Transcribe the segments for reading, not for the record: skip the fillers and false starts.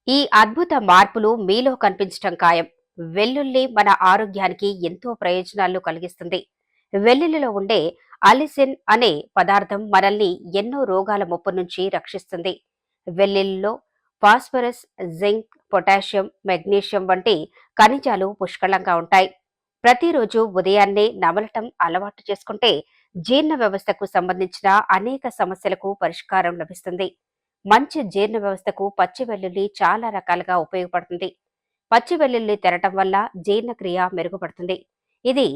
ఈ అద్భుత మార్పులు మీలో కనిపించటం ఖాయం. వెల్లుల్లి మన ఆరోగ్యానికి ఎంతో ప్రయోజనాలు కలిగిస్తుంది. వెల్లుల్లిలో ఉండే అలిసిన్ అనే పదార్థం మనల్ని ఎన్నో రోగాల ముప్పు నుంచి రక్షిస్తుంది. వెల్లుల్లిలో ఫాస్ఫరస్, జింక్, పొటాషియం, మెగ్నీషియం వంటి ఖనిజాలు పుష్కలంగా ఉంటాయి. ప్రతిరోజు ఉదయాన్నే నమలటం అలవాటు చేసుకుంటే జీర్ణ వ్యవస్థకు సంబంధించిన అనేక సమస్యలకు పరిష్కారం లభిస్తుంది. మంచి జీర్ణ వ్యవస్థకు పచ్చి వెల్లుల్లి చాలా రకాలుగా ఉపయోగపడుతుంది. పచ్చి వెల్లుల్లి తినటం వల్ల జీర్ణక్రియ మెరుగుపడుతుంది. ఇది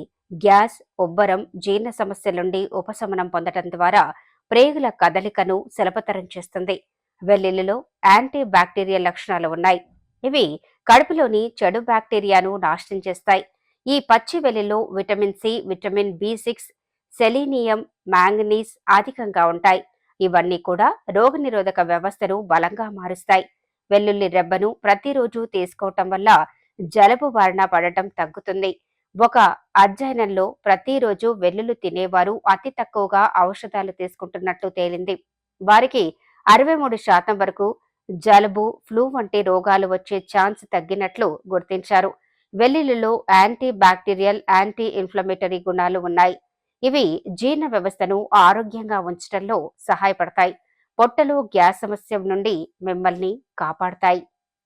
గ్యాస్, ఉబ్బరం, జీర్ణ సమస్యల నుండి ఉపశమనం పొందటం ద్వారా ప్రేగుల కదలికను సులభతరం చేస్తుంది. వెల్లుల్లిలో యాంటీ బ్యాక్టీరియల్ లక్షణాలు ఉన్నాయి. ఇవి కడుపులోని చెడు బ్యాక్టీరియాను నాశనం చేస్తాయి. ఈ పచ్చి వెల్లుల్లిలో విటమిన్ సి, విటమిన్ బి6, సెలీనియం, మాంగనీస్ అధికంగా ఉంటాయి. ఇవన్నీ కూడా రోగనిరోధక వ్యవస్థను బలంగా మారుస్తాయి. వెల్లుల్లి రెబ్బను ప్రతిరోజు తీసుకోవటం వల్ల జలుబు బారిన పడటం తగ్గుతుంది. ఒక అధ్యయనంలో ప్రతిరోజు వెల్లుల్లి తినేవారు అతి తక్కువగా ఔషధాలు తీసుకుంటున్నట్లు తేలింది. వారికి 63% వరకు జలుబు, ఫ్లూ వంటి రోగాలు వచ్చే ఛాన్స్ తగ్గినట్లు గుర్తించారు. వెల్లుల్లిలో యాంటీ బ్యాక్టీరియల్, యాంటీ ఇన్ఫ్లమేటరీ గుణాలు ఉన్నాయి. ఇవి జీర్ణ వ్యవస్థను ఆరోగ్యంగా ఉంచడంలో సహాయపడతాయి. పొట్టలో గ్యాస్ సమస్య నుండి మిమ్మల్ని కాపాడతాయి.